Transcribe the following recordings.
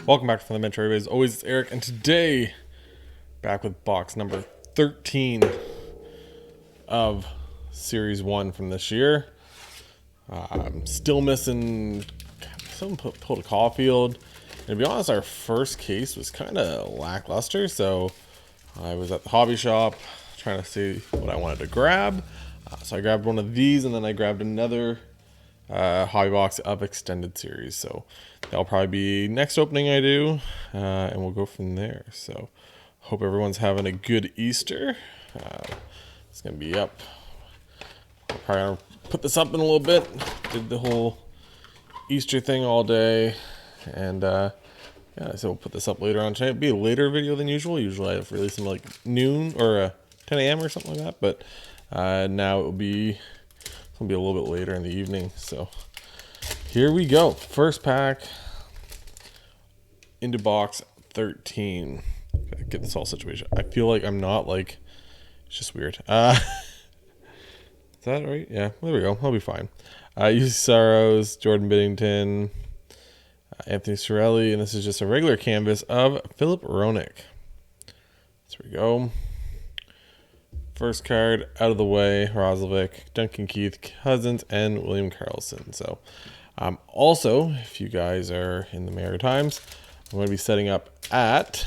Welcome back to From the Bench, everybody. As always, it's Eric, and today, back with box number 13 of Series 1 from this year. I'm still missing some pulled a Caufield. And to be honest, our first case was kind of lackluster, so I was at the hobby shop trying to see what I wanted to grab. So I grabbed one of these, and then I grabbed another hobby box of extended series, so that'll probably be next opening I do, and we'll go from there. So hope everyone's having a good Easter. It's gonna be up, I'll probably gonna put this up in a little bit. Did the whole Easter thing all day, and yeah, so we'll put this up later on tonight. It'll be a later video than usual. Usually I release them like noon or 10 a.m. or something like that, but now it'll be gonna be a little bit later in the evening. So here we go. First pack into box 13. Gotta get this all situation. I feel like I'm not like, it's just weird. Is that right? Yeah, there we go. I'll be fine. UC Saros, Jordan Biddington, Anthony Cirelli, and this is just a regular canvas of Philip Roenick. There we go. First card out of the way, Roslovic, Duncan Keith, Cousins, and William Karlsson. So also, if you guys are in the Maritimes, I'm going to be setting up at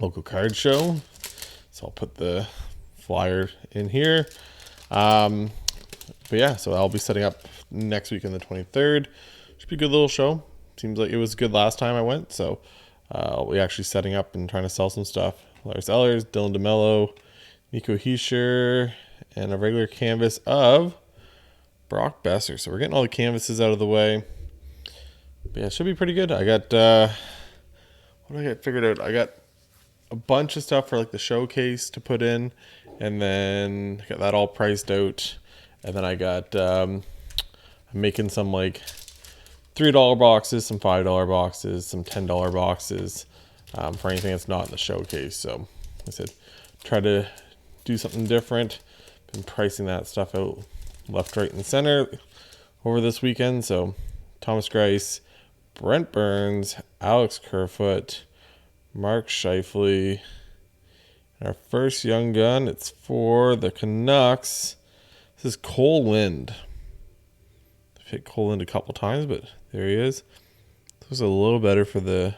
local card show. So I'll put the flyer in here. But yeah, so I'll be setting up next week on the 23rd. Should be a good little show. Seems like it was good last time I went. So I'll be actually setting up and trying to sell some stuff. Lars Ellers, Dylan DeMello, Nico Hischier, and a regular canvas of Brock Besser. So we're getting all the canvases out of the way. But yeah, it should be pretty good. I got, what did I get figured out? I got a bunch of stuff for like the showcase to put in, and then I got that all priced out. And then I got, I'm making some like $3 boxes, some $5 boxes, some $10 boxes for anything that's not in the showcase. So like I said, try to do something different. Been pricing that stuff out left, right, and center over this weekend. So Thomas Greiss, Brent Burns, Alex Kerfoot, Mark Scheifele. And our first young gun, it's for the Canucks. This is Cole Lind. I've hit Cole Lind a couple times, but there he is. This was a little better for the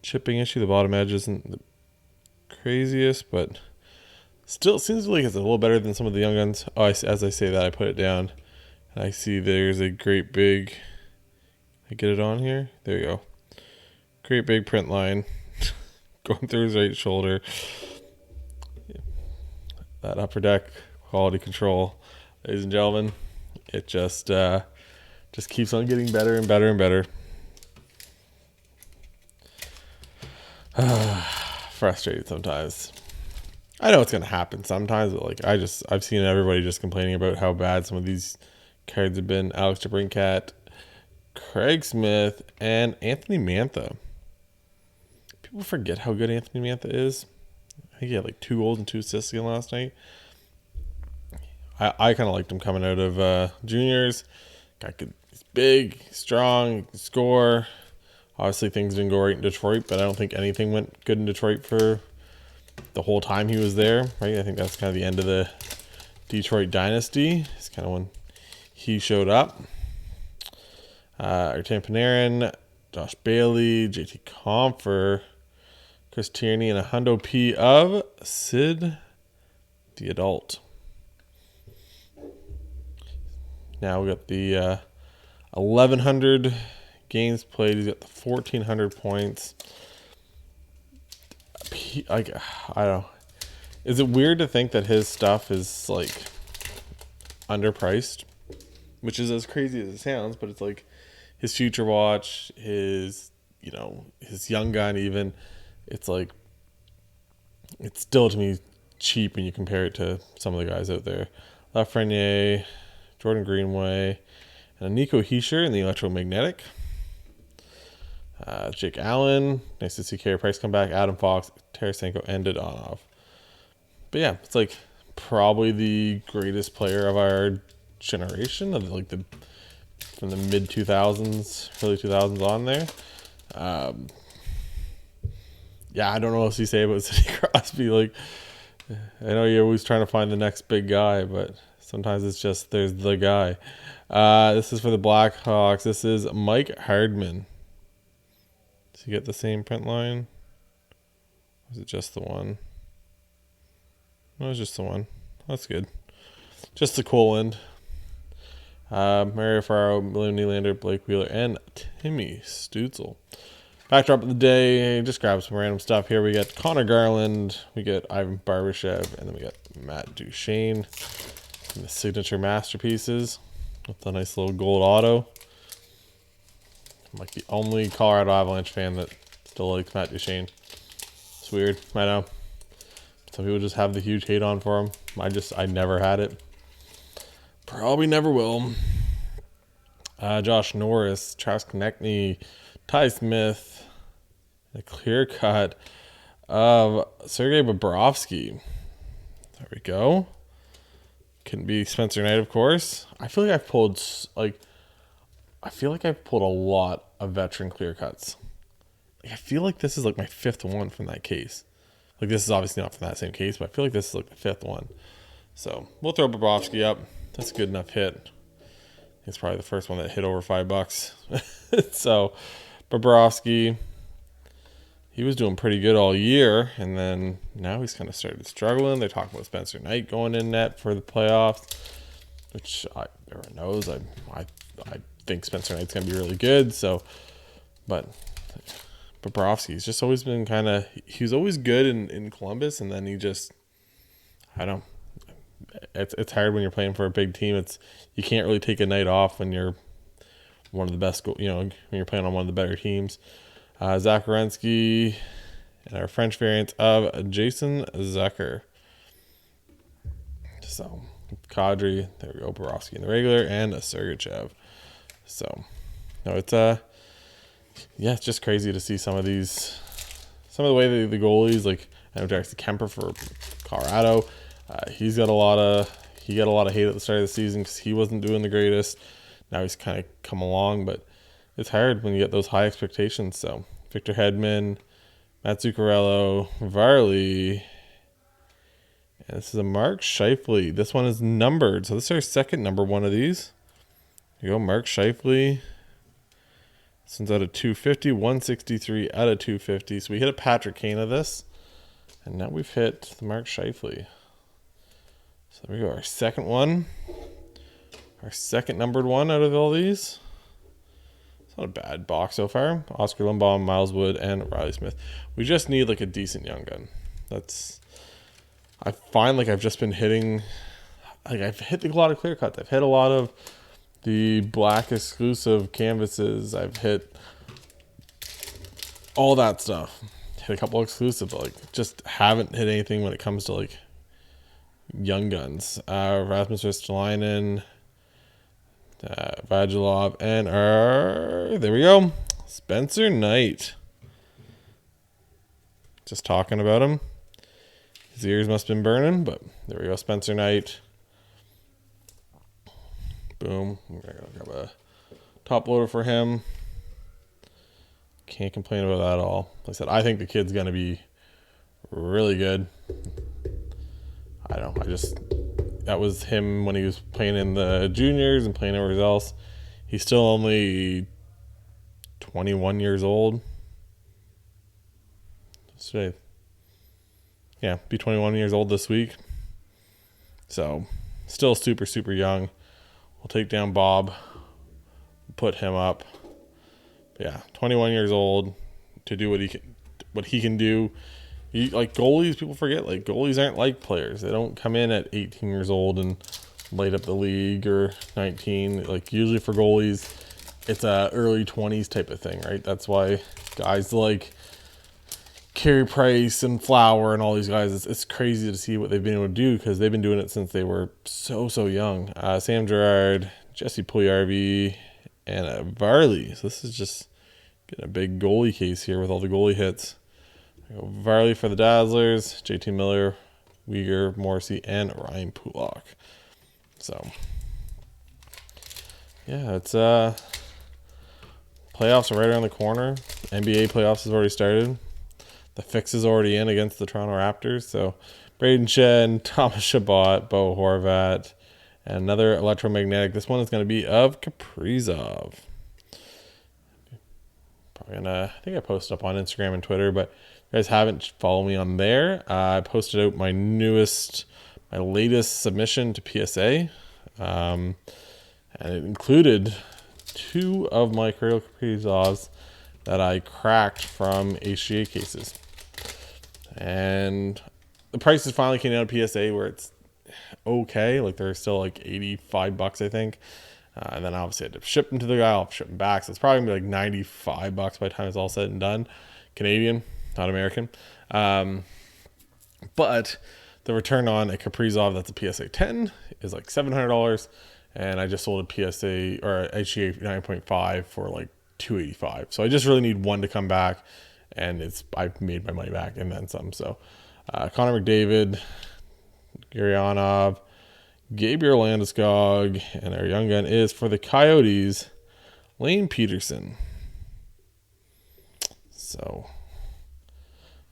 chipping issue. The bottom edge isn't the craziest, but still seems like it's a little better than some of the young guns. Oh, as I say that, I put it down, and I see there's a great big, I get it on here? There you go. Great big print line going through his right shoulder. Yeah. That upper deck quality control, ladies and gentlemen, it just keeps on getting better and better and better. Frustrated sometimes. I know it's gonna happen sometimes, but like I've seen everybody just complaining about how bad some of these cards have been. Alex DeBrincat, Craig Smith, and Anthony Mantha. People forget how good Anthony Mantha is. I think he had like 2 goals and 2 assists again last night. I kind of liked him coming out of juniors. He's big, strong, he can score. Obviously, things didn't go right in Detroit, but I don't think anything went good in Detroit for the whole time he was there, right? I think that's kind of the end of the Detroit dynasty. It's kind of when he showed up. Artem Panarin, Josh Bailey, JT Compher, Chris Tierney, and a hundo P of Sid the Adult. Now we got the 1,100 games played. He's got the 1,400 points. I don't know. Is it weird to think that his stuff is like underpriced? Which is as crazy as it sounds, but it's like his Future Watch, his Young Gun even. It's like, it's still to me cheap when you compare it to some of the guys out there. Lafreniere, Jordan Greenway, and a Nico Hischier in the Electromagnetic. Jake Allen, nice to see Carey Price come back. Adam Fox, Tarasenko, and Dodonov. But yeah, it's like probably the greatest player of our generation, of like from the mid 2000s, early 2000s on there. Yeah, I don't know what else you say about Sidney Crosby. Like, I know you're always trying to find the next big guy, but sometimes it's just there's the guy. This is for the Blackhawks. This is Mike Hardman. Does he get the same print line? Or is it just the one? No, it's just the one. That's good. Just the Coland. Mario Farrow, William Nylander, Blake Wheeler, and Timmy Stützle. Backdrop of the day, just grab some random stuff here. We got Connor Garland, we get Ivan Barbashev, and then we got Matt Duchene. And the signature masterpieces with the nice little gold auto. I'm like the only Colorado Avalanche fan that still likes Matt Duchene. It's weird, I know. Some people just have the huge hate on for him. I never had it. Probably never will. Josh Norris, Travis Konechny, Ty Smith, a clear cut of Sergei Bobrovsky. There we go. Couldn't be Spencer Knight, of course. I feel like I've pulled a lot of veteran clear cuts. I feel like this is like my fifth one from that case. Like, this is obviously not from that same case, but I feel like this is like the fifth one. So we'll throw Bobrovsky up. That's a good enough hit. It's probably the first one that hit over $5. So Bobrovsky, he was doing pretty good all year, and then now he's kind of started struggling. They're talking about Spencer Knight going in net for the playoffs, which everyone knows. I think Spencer Knight's going to be really good. So, but Bobrovsky's just always been he was always good in Columbus, and then he just, I don't know. It's hard when you're playing for a big team. You can't really take a night off when you're one of the best, when you're playing on one of the better teams. Zach Werenski and our French variant of Jason Zucker. So Kadri, there we go, Bobrovsky in the regular, and a Sergachev. So no, it's just crazy to see some of the way the goalies, like I know Jackson Kemper for Colorado. He got a lot of hate at the start of the season because he wasn't doing the greatest. Now he's kind of come along, but it's hard when you get those high expectations. So Victor Hedman, Matt Zuccarello, Varley, and this is a Mark Scheifele. This one is numbered, so this is our second number one of these. Here you go, Mark Scheifele. This one's out of 250, 163 out of 250. So we hit a Patrick Kane of this, and now we've hit the Mark Scheifele. So there we go, our second one. Our second numbered one out of all these. It's not a bad box so far. Oscar Lindblom, Miles Wood, and Riley Smith. We just need like a decent young gun. I find like I've just been hitting, like I've hit a lot of clear cuts. I've hit a lot of the black exclusive canvases. I've hit all that stuff. Hit a couple exclusive, but like just haven't hit anything when it comes to like young guns. Rasmus Ristolainen, Vagilov, and there we go, Spencer Knight. Just talking about him. His ears must have been burning, but there we go, Spencer Knight. Boom. We're going to grab a top loader for him. Can't complain about that at all. Like I said, I think the kid's going to be really good. I don't know. That was him when he was playing in the juniors and playing everywhere else. He's still only 21 years old. So, yeah, be 21 years old this week. So, still super, super young. We'll take down Bob, put him up. But yeah, 21 years old to do what he can do. Like goalies, people forget, like goalies aren't like players. They don't come in at 18 years old and light up the league, or 19. Like usually for goalies, it's a early 20s type of thing, right? That's why guys like Carey Price and Flower and all these guys, it's crazy to see what they've been able to do because they've been doing it since they were so young. Sam Girard, Jesse Puljujarvi, and Varley. So this is just getting a big goalie case here with all the goalie hits. Varley for the Dazzlers, JT Miller, Uyghur, Morrissey, and Ryan Pulock. So, yeah, it's Playoffs are right around the corner. NBA playoffs has already started. The fix is already in against the Toronto Raptors. So Braden Shen, Thomas Chabot, Bo Horvat, and another electromagnetic. This one is going to be of Kaprizov. Probably gonna, I think I posted up on Instagram and Twitter, but if you guys haven't, follow me on there. I posted out my latest submission to PSA, and it included 2 of my Kirill Kaprizovs that I cracked from HGA cases. And the prices finally came out of PSA where it's okay. Like they're still like $85, I think. And then obviously I had to ship them to the guy. I'll ship them back. So it's probably going to be like $95 by the time it's all said and done. Canadian, not American. But the return on a Kaprizov that's a PSA 10 is like $700. And I just sold a PSA or a HGA 9.5 for like $285. So I just really need one to come back. And I've made my money back and then some. So Connor McDavid, Gurianov, Gabriel Landeskog, and our young gun is for the Coyotes, Lane Peterson. So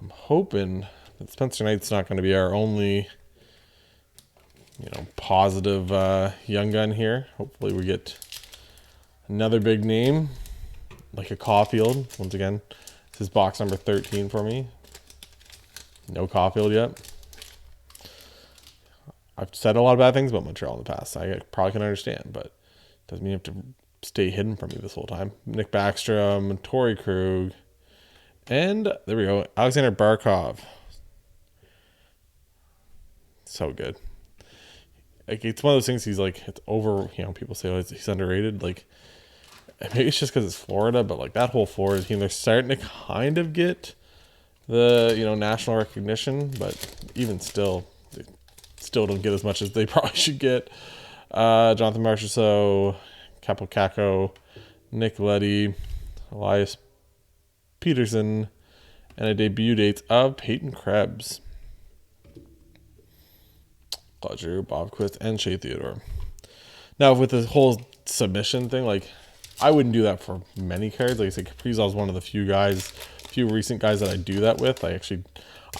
I'm hoping that Spencer Knight's not going to be our only, positive young gun here. Hopefully we get another big name like a Caufield. Once again, this is box number 13 for me. No Caufield yet. I've said a lot of bad things about Montreal in the past. I probably can understand, but it doesn't mean you have to stay hidden from me this whole time. Nick Backstrom, Torrey Krug, and there we go, Alexander Barkov. So good. Like it's one of those things. He's like it's over. People say he's underrated. Like maybe it's just because it's Florida, but like that whole Florida team, they're starting to kind of get the national recognition, but even still. Still don't get as much as they probably should get. Jonathan Marchessault, Capo Caco, Nick Leddy, Elias Peterson, and a debut date of Peyton Krebs, Claude Giroux, Bob Quist, and Shea Theodore. Now, with the whole submission thing, like I wouldn't do that for many cards. Like I said, Kaprizov is one of the few recent guys that I do that with. I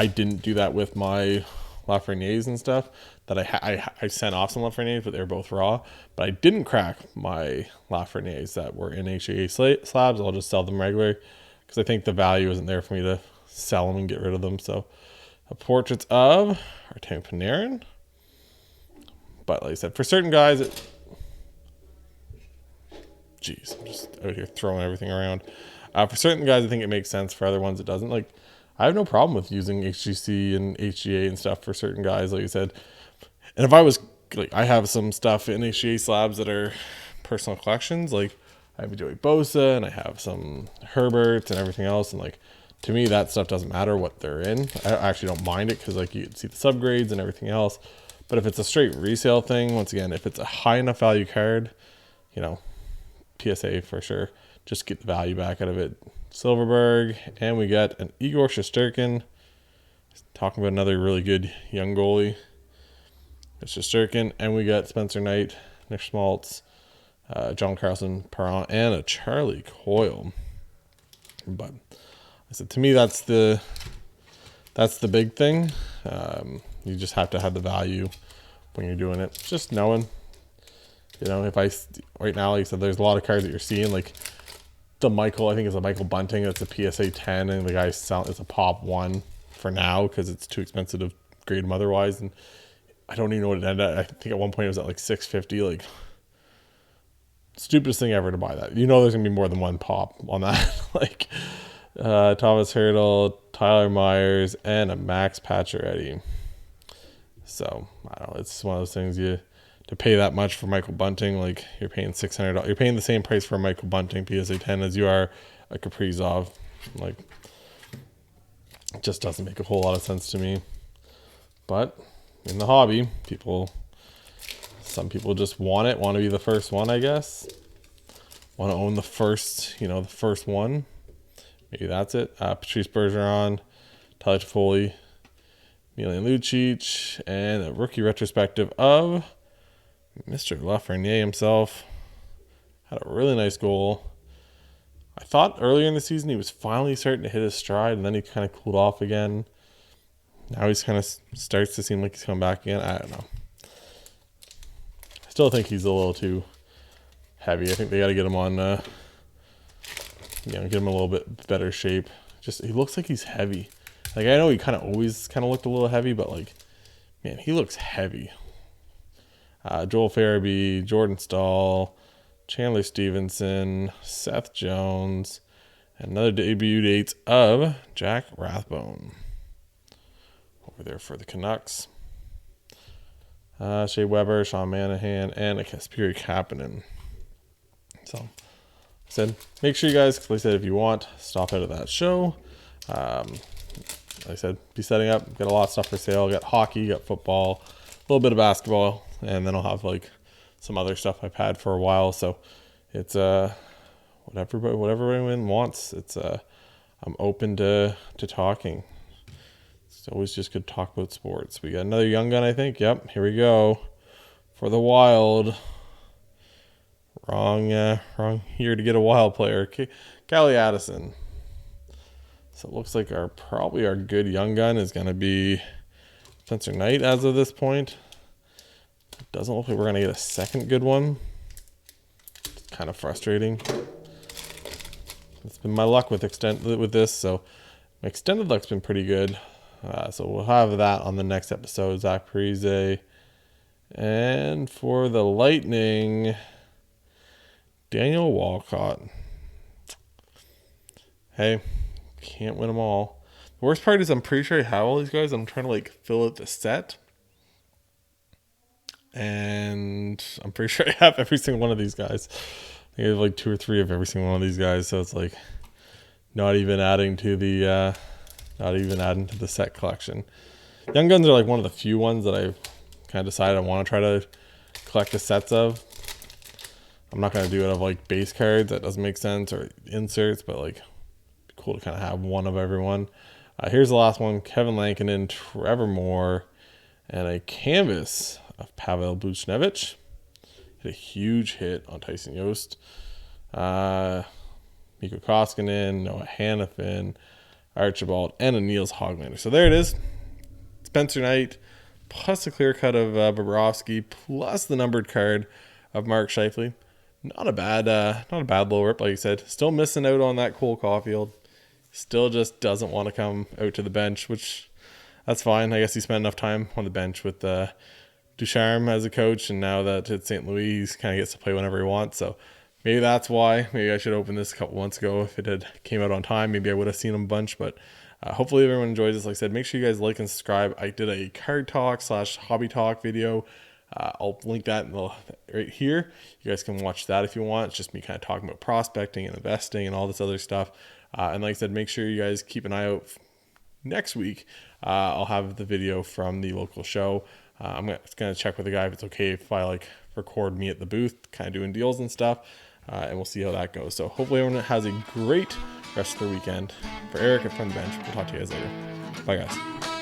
didn't do that with my Lafrenieres and stuff that I sent off some Lafrenières, but they were both raw. But I didn't crack my Lafrenières that were in HAA slabs. I'll just sell them regular because I think the value isn't there for me to sell them and get rid of them. So portraits of Artemi Panarin. But like I said, for certain guys, I'm just out here throwing everything around. For certain guys, I think it makes sense. For other ones, it doesn't. Like I have no problem with using HGC and HGA and stuff for certain guys, like you said. And if I was like, I have some stuff in HGA slabs that are personal collections. Like I have a Joey Bosa and I have some Herberts and everything else. And like to me, that stuff doesn't matter what they're in. I actually don't mind it because like you can see the subgrades and everything else. But if it's a straight resale thing, once again, if it's a high enough value card, PSA for sure. Just get the value back out of it. Silverberg, and we got an Igor Shesterkin. Talking about another really good young goalie. It's Shesterkin, and we got Spencer Knight, Nick Schmaltz, John Carlson, Perron, and a Charlie Coyle. But I said to me, that's the big thing. You just have to have the value when you're doing it. Just knowing, if right now, like I said, there's a lot of cards that you're seeing, like the Michael, I think it's a Michael Bunting. It's a PSA 10, and the guy's selling it's a pop 1 for now because it's too expensive to grade them otherwise. And I don't even know what it ended at. I think at one point it was at like $650. Like stupidest thing ever to buy that. There's gonna be more than one pop on that. Like Thomas Hertl, Tyler Myers, and a Max Pacioretty. So I don't know. It's one of those things to pay that much for Michael Bunting, like you're paying $600. You're paying the same price for a Michael Bunting PSA 10 as you are a Kaprizov. Like, it just doesn't make a whole lot of sense to me. But in the hobby, some people just want to be the first one, I guess. Want to own the first, the first one. Maybe that's it. Patrice Bergeron, Tyler Toffoli, Milan Lucic, and a rookie retrospective of Mr. Lafreniere himself. Had a really nice goal I thought earlier in the season he was finally starting to hit his stride, and then he kind of cooled off again. Now he's kind of starts to seem like he's coming back again. I don't know. I still think he's a little too heavy. I think they got to get him on, get him a little bit better shape. Just he looks like he's heavy. Like I know he kind of always kind of looked a little heavy, but like, man, he looks heavy. Joel Farabee, Jordan Stahl, Chandler Stevenson, Seth Jones, and another debut date of Jack Rathbone over there for the Canucks. Shea Weber, Sean Manahan, and a Kasperi Kapanen. So, like I said, make sure you guys, like I said, if you want, stop out of that show. Like I said, be setting up. Got a lot of stuff for sale. Got hockey, got football, a little bit of basketball, and then I'll have like some other stuff I've had for a while. So it's whatever anyone wants. It's I'm open to talking. It's always just good to talk about sports. We got another young gun, I think. Yep, here we go for the Wild. Wrong year to get a Wild player. Callie Addison. So it looks like probably our good young gun is going to be Spencer Knight as of this point. It doesn't look like we're going to get a second good one. It's kind of frustrating. It's been my luck with this, so my extended luck's been pretty good. So we'll have that on the next episode. Zach Parise. And for the Lightning, Daniel Walcott. Hey, can't win them all. The worst part is I'm pretty sure I have all these guys. I'm trying to like fill out the set. And I'm pretty sure I have every single one of these guys. I think I have like 2 or 3 of every single one of these guys. So it's like not even adding to the set collection. Young Guns are like one of the few ones that I've kind of decided I want to try to collect the sets of. I'm not going to do it of like base cards. That doesn't make sense, or inserts, but like cool to kind of have one of everyone. Here's the last one: Kevin Lankinen, Trevor Moore, and a canvas of Pavel Buchnevich. Hit a huge hit on Tyson Yost. Mikko Koskinen, Noah Hannafin, Archibald, and a Niels Hoglander. So there it is. Spencer Knight, plus a clear cut of Bobrovsky, plus the numbered card of Mark Scheifele. Not a bad little rip, like you said. Still missing out on that Cole Caufield. Still just doesn't want to come out to the bench, which that's fine. I guess he spent enough time on the bench with Ducharme as a coach, and now that it's St. Louis, he kind of gets to play whenever he wants. So maybe that's why. Maybe I should open this a couple months ago. If it had came out on time, maybe I would have seen him a bunch. But hopefully everyone enjoys this. Like I said, make sure you guys like and subscribe. I did a card talk / hobby talk video. I'll link that right here. You guys can watch that if you want. It's just me kind of talking about prospecting and investing and all this other stuff. And like I said, make sure you guys keep an eye out next week. I'll have the video from the local show. I'm gonna check with the guy if it's okay if I like record me at the booth, kind of doing deals and stuff, and we'll see how that goes. So hopefully everyone has a great rest of their weekend. For Eric at From the Bench, we'll talk to you guys later. Bye guys.